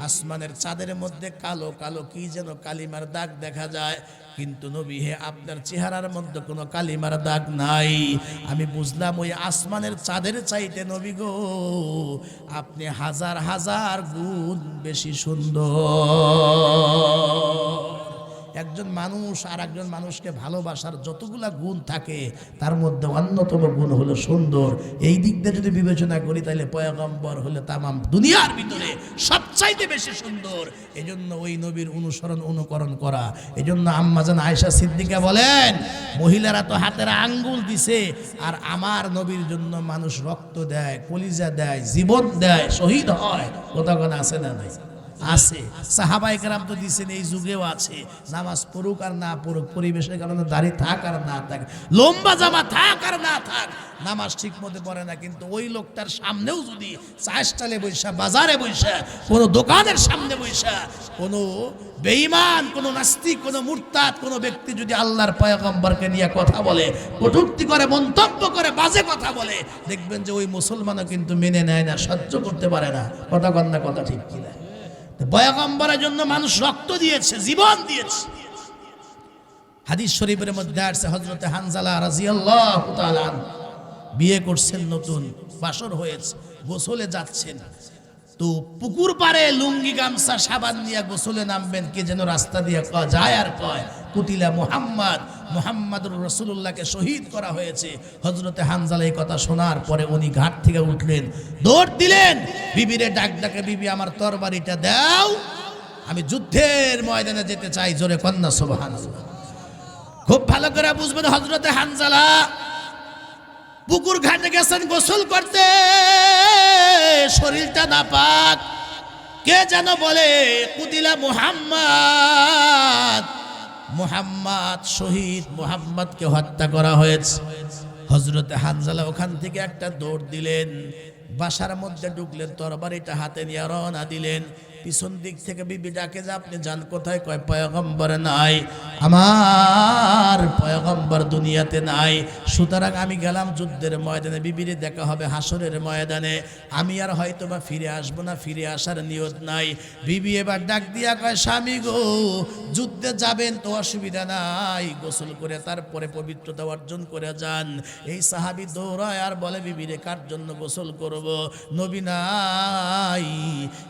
আসমানের চাঁদের মধ্যে কালো কালো কি যেন কালিমার দাগ দেখা যায়, কিন্তু নবী হে আপনার চেহারার মধ্যে কোনো কালিমার দাগ নাই। আমি বুঝলাম ওই আসমানের চাঁদের চাইতে নবী গো আপনি হাজার হাজার গুণ বেশি সুন্দর। একজন মানুষ আর একজন মানুষকে ভালোবাসার যতগুলা গুণ থাকে তার মধ্যে অন্যতম গুণ হলো সুন্দর। এই দিক দিয়ে যদি বিবেচনা করি তাহলে পয়গম্বর হলো তামাম দুনিয়ার ভিতরে সবচাইতে বেশি সুন্দর। এজন্য ওই নবীর অনুসরণ অনুকরণ করা। এজন্য আম্মাজান আয়েশা সিদ্দিকা বলেন, মহিলারা তো হাতের আঙ্গুল দিছে, আর আমার নবীর জন্য মানুষ রক্ত দেয়, কলিজা দেয়, জীবন দেয়, শহীদ হয়। কথা কথা আছে না নাই? আছে। সাহাবায়ে কেরাম তো দিছেন, এই যুগেও আছে। নামাজ পড়ুক আর না পড়ুক, পরিবেশের কারণে দাড়ি থাক আর না থাক, লম্বা জামা থাক আর না থাক, নামাজ ঠিক মতো পড়ে না, কিন্তু ওই লোকটার সামনেও যদি চাষটালে বৈশা, বাজারে বৈশা, কোনো দোকানের সামনে বৈশা কোনো বেঈমান, কোনো নাস্তিক, কোনো মুরতাদ কোনো ব্যক্তি যদি আল্লাহর পয়গম্বরকে নিয়ে কথা বলে, কটূক্তি করে, মন্তব্য করে, বাজে কথা বলে, দেখবেন যে ওই মুসলমানও কিন্তু মেনে নেয় না, সহ্য করতে পারে না। কথা কন না? কথা ঠিক কিনা? পয়গম্বরের জন্য মানুষ রক্ত দিয়েছে, জীবন দিয়েছে। হাদিস শরীফের মধ্যে আছে হযরতে হানজালা রাদিয়াল্লাহু তাআলা বিয়ে করছেন, নতুন বাসর হয়েছে, গোসলে যাচ্ছেন, তো পুকুর পাড়ে লুঙ্গি গামছা সাবান নিয়ে গোসলে নামবেন, কে যেন রাস্তা দিয়ে যায় আর কয়, কুতিলা মুহাম্মাদুর রাসূলুল্লাহকে শহীদ করা হয়েছে। হযরতে হানজালা এই কথা শোনার পরে উনি ঘাট থেকে উঠলেন, দৌড় দিলেন, বিবিরে ডাক ডাকে, বিবি আমার তরবারিটা দাও, আমি যুদ্ধের ময়দানে যেতে চাই। জোরে কন্যা সুবহানাল্লাহ। খুব ভালো করে বুঝবেন, হযরতে হানজালা পুকুর ঘাটে গেছেন গোসল করতে, শরীরটা নাপাক, কে যেন বলে কুতিলা মুহাম্মদ শহীদ, মুহাম্মদকে হত্যা করা হয়েছে। হযরতে হানজালা ওখান থেকে একটা দৌড় দিলেন, বাসার মধ্যে ঢুকলেন, তরবারিটা হাতে নিয়ে রওনা দিলেন। পিছন দিক থেকে বিবি ডাকে যে আপনি যান কোথায়? কয় পয়গম্বর নাই, আমার পয়গম্বর দুনিয়াতে নাই, সুতরাং আমি গেলাম যুদ্ধের ময়দানে, বিবিরে দেখা হবে হাসরের ময়দানে, আমি আর হয়তো বা ফিরে আসবো না, ফিরে আসার নিয়ত নাই। বিবি এবার ডাক দিয়া কয়, স্বামী গো যুদ্ধে যাবেন তো অসুবিধা নাই, গোসল করে তারপরে পবিত্রতা অর্জন করে যান। এই সাহাবী দৌড়ায় আর বলে, বিবিরে কার জন্য গোসল করব? নবী নাই।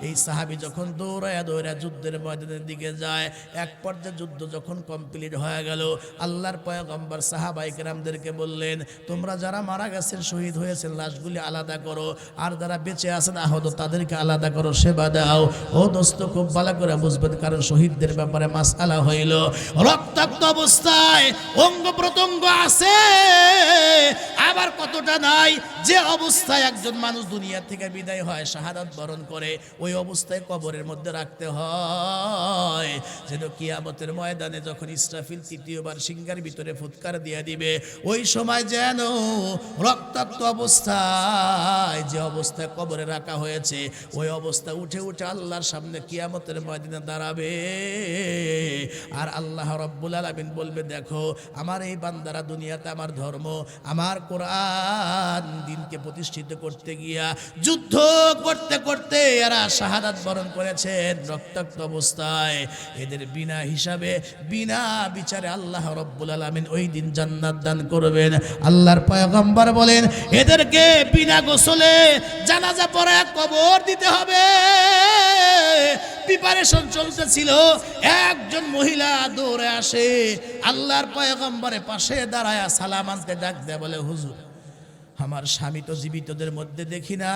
এই সাহাবী যখন দৌড়ায়া দৌড়ায়া যুদ্ধের ময়দানের দিকে যায়, এক পর্যায়ে যুদ্ধ যখন কমপ্লিট হয়ে গেল, আল্লাহর পয়গম্বর সাহাবায়ে কেরামদেরকে বললেন, তোমরা যারা মারা গেছেন, শহীদ হয়েছেন, লাশগুলি আলাদা করো, আর যারা বেঁচে আছেন আহত তাদেরকে আলাদা করো, সেবা দাও। ও দোস্ত খুব ভালো করে বুঝবেন, কারণ শহীদদের ব্যাপারে মাসআলা হইল রক্তাক্ত অবস্থায় অঙ্গ প্রত্যঙ্গ আছে, আবার কতটা নাই, যে অবস্থায় একজন মানুষ দুনিয়া থেকে বিদায় হয়, শাহাদাত বরণ করে, ওই অবস্থায় কবরের মধ্যে রাখতে হয়, যেন কিয়ামতের ময়দানে যখন ইসরাফিল তৃতীয়বার সিংহার ভিতরে ফুৎকার দিয়ে দিবে, ওই সময় যেন রক্তাক্ত অবস্থায়, যে অবস্থায় কবরে রাখা হয়েছে, ওই অবস্থা উঠে উঠে আল্লাহর সামনে কিয়ামতের ময়দানে দাঁড়াবে। আর আল্লাহ রাব্বুল আলামিন বলবে, দেখো আমার এই বান্দারা দুনিয়াতে আমার ধর্ম, আমার কোরআন দিনকে প্রতিষ্ঠিত করতে গিয়া যুদ্ধ করতে করতে এরা শাহাদাত বরণ করেছেন রক্তাক্ত অবস্থায়, এদের বিনা হিসাবে, বিনা বিচারে আল্লাহ রাব্বুল আলামিন ওই দিন জান্নাত দান করবেন। আল্লাহর পয়গম্বর বলেন, এদেরকে বিনা গোসলে জানাজা পড়ে কবর দিতে হবে। প্রিপারেশন চলতেছিল, একজন মহিলা দৌড়ে আসে, আল্লাহর পয়গম্বরের পাশে দাঁড়ায় সালাম আনতে ডাক দেয়, বলে, হুজুর আমার স্বামী তো জীবিতদের মধ্যে দেখি না,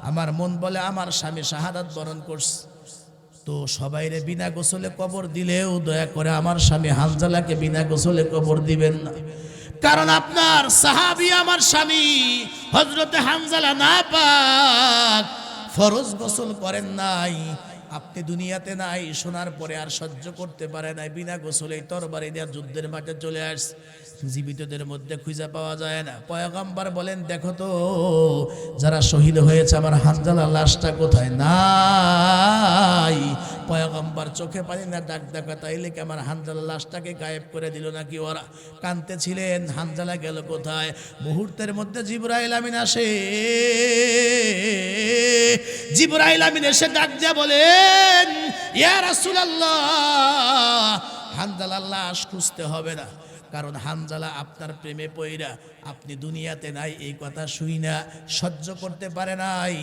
আমার মন বলে আমার স্বামী শাহাদাত বরণ করছে, তো সবাইরে বিনা গোসলে কবর দিলেও দয়া করে আমার স্বামী হানজালাকে বিনা গোসলে কবর দিবেন না, কারণ আপনার সাহাবী আমার স্বামী হযরতে হানজালা নাপাক, ফরজ গোসল করেন নাই, আপনি দুনিয়াতে নাই, শোনার পরে আর সহ্য করতে পারে নাই, বিনা গোসলে তরবারি দিয়ে যুদ্ধের মাঠে চলে আসছে। জীবিতদের মধ্যে খুঁজে পাওয়া যায় না। পয়গম্বর বলেন, দেখো তো যারা শহীদ হয়েছে আমার হানজালার লাশটা কোথায়? নাই। পয়গম্বর চোখে পানি না ডাক ডাকা, তাইলে কি আমার হানজালার লাশটাকে গায়েব করে দিল নাকি ওরা? কাঁদতেছিলেন, হানজালা গেল কোথায়? মুহূর্তের মধ্যে জিবরাইল আমিন আসে। জিবরাইল আমিন এসে ডাক দিয়া বলেন, ইয়া রাসূলুল্লাহ, হানজালার লাশ খুঁজতে হবে না, কারণ হানজালা আপনার প্রেমে পইরা আপনি দুনিয়াতে নাই এই কথা শুই না সহ্য করতে পারে নাই,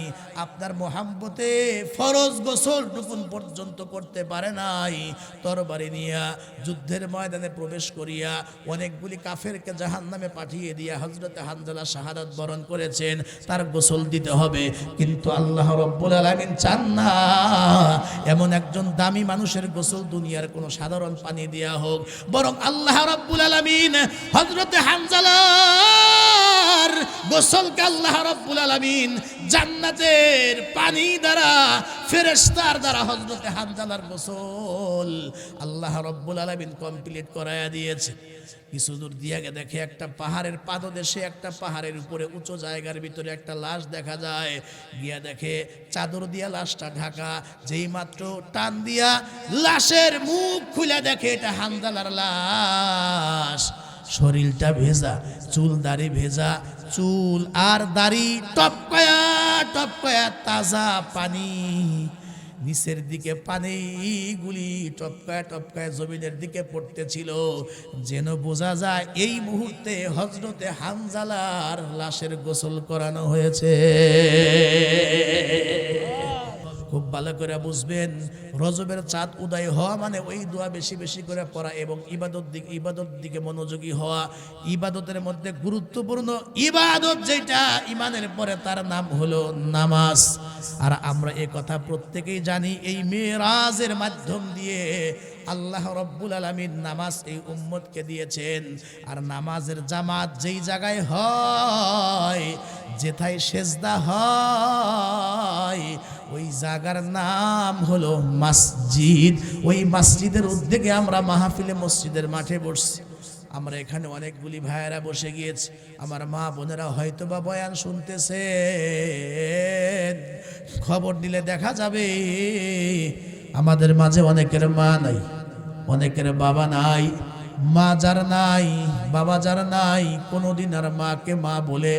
আপনার মোহাম্মতে ফরজ গোসল টুকুন পর্যন্ত করতে পারে নাই। তরবারি নিয়া যুদ্ধের ময়দানে প্রবেশ করিয়া অনেকগুলি কাফেরকে জাহান্নামে পাঠিয়ে দিয়া হযরতে হানজালা শাহাদাত বরণ করেছেন, তার গোসল দিতে হবে। কিন্তু আল্লাহ রাব্বুল আলামিন চান না এমন একজন দামি মানুষের গোসল দুনিয়ার কোনো সাধারণ পানি দিয়া হোক, বরং আল্লাহ রাব্বুল আলামিন হযরতে হানজালার গোসলকে আল্লাহ রাব্বুল আলামিন জান্নাতের পানি দ্বারা ফেরেশতার দ্বারা হযরতে হানজালার গোসল আল্লাহ রাব্বুল আলামিন কমপ্লিট করায়া দিয়েছে। কিছু দূর দিয়ে দেখে একটা পাহাড়ের পাদদেশে, একটা পাহাড়ের উপরে উঁচু জায়গার ভিতরে একটা লাশ দেখা যায়। গিয়া দেখে চাদর দিয়া লাশটা ঢাকা, যেই মাত্র টান দিয়া লাশের মুখ খুলে দেখে এটা হানজালার লাশ। শরীরটা ভেজা, চুল দাড়ি ভেজা, চুল আর দাড়ি টপকায়া টপকায়া তাজা পানি, নিচের দিকে পানিগুলি টপকায় টপকায় জমিনের দিকে পড়তেছিল, যেন বোঝা যায় এই মুহূর্তে হযরতে হানজালার লাশের গোসল করানো হয়েছে। খুব ভালো করে বুঝবেন, রজবের চাঁদ উদয় হওয়া মানে ওই দোয়া বেশি বেশি করে পড়া এবং ইবাদত দিকে মনোযোগী হওয়া। ইবাদতের মধ্যে গুরুত্বপূর্ণ ইবাদত যেটা ইমানের পরে তার নাম হলো নামাজ। আর আমরা এই কথা প্রত্যেকেই জানি, এই মেরাজের মাধ্যম দিয়ে আল্লাহ রাব্বুল আলামিন নামাজ এই উম্মতকে দিয়েছেন। আর নামাজের জামাত যেই জায়গায় হয়, যেথায় সেজদা হয়, ওই জায়গার নাম হলো মসজিদ। ওই মসজিদের উদ্যোগে আমরা মাহফিলে মসজিদের মাঠে বসছি। আমরা এখানে অনেকগুলি ভাইয়েরা বসে গিয়েছি, আমার মা বোনেরা হয়তো বা বয়ান শুনতেছেন। খবর নিলে দেখা যাবে আমাদের মাঝে অনেকের মা নাই, অনেকের বাবা নাই। মা যার নাই, বাবা যার নাই, কোনোদিন আর মাকে মা বলে,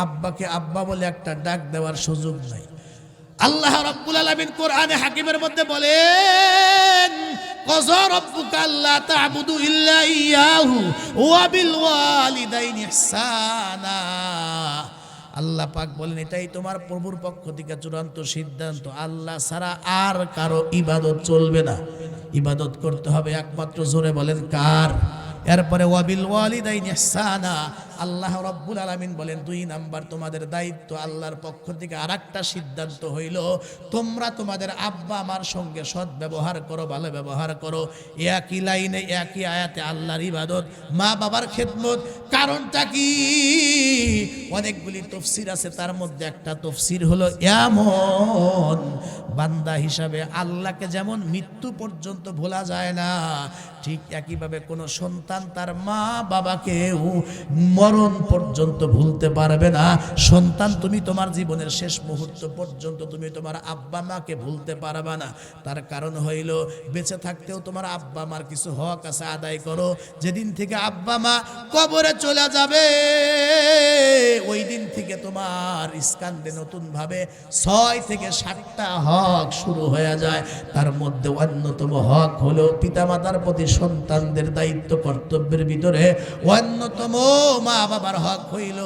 আব্বাকে আব্বা বলে একটা ডাক দেওয়ার সুযোগ নাই। আল্লাহ রাব্বুল আলামিন কোরআনে হাকিমের মধ্যে বলেন, ক্বাযা রাব্বুকা আল্লা তা'বুদু ইল্লা ইয়াহু ওয়া বিল ওয়ালিদাইনি ইহসানা। আল্লাহ পাক বলেন, এটাই তোমার প্রভুর পক্ষ থেকে চূড়ান্ত সিদ্ধান্ত, আল্লাহ ছাড়া আর কারো ইবাদত চলবে না। ইবাদত করতে হবে একমাত্র, জোরে বলেন কার? এরপরে ওয়াবিল ওয়ালিদাইনি ইহসানা, আল্লাহ রাব্বুল আলামিন বলেন 2 নাম্বার তোমাদের দায়িত্ব। আল্লাহর পক্ষ থেকে আরেকটা সিদ্ধান্ত হইল, তোমরা তোমাদের আব্বা আমার সঙ্গে সৎ ব্যবহার করো, ভালো ব্যবহার করো। একই লাইনে একই আয়াতে আল্লাহর ইবাদত, মা বাবার খেদমত। কারণটা কি? অনেকগুলি তাফসীর আছে, তার মধ্যে একটা তাফসীর হলো এমন, বান্দা হিসাবে আল্লাহকে যেমন মৃত্যু পর্যন্ত ভোলা যায় না, ঠিক একইভাবে কোনো সন্তান তার মা বাবাকেও মরণ পর্যন্ত ভুলতে পারবে না। সন্তান, তুমি তোমার জীবনের শেষ মুহূর্ত পর্যন্ত তুমি তোমার আব্বা মাকে ভুলতে পারবে না। তার কারণ হইল, বেঁচে থাকতেও তোমার আব্বা মার কিছু হক আছে, আদায় করো। যেদিন থেকে আব্বা মা কবরে চলে যাবে, ওই দিন থেকে তোমার স্কান্দে নতুন ভাবে 6 থেকে 7টা হক শুরু হয়ে যায়। তার মধ্যে অন্যতম হক হলো পিতামাতার প্রতি সন্তানদের দায়িত্ব কর্তব্যের ভিতরে অন্যতম মা বাবার হক হইল,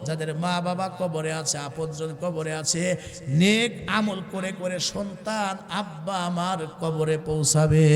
যাদের মা বাবা কবরে আছে, আপনজন কবরে আছে, নেক আমল করে করে সন্তান আব্বা আমার কবরে পৌঁছাবে।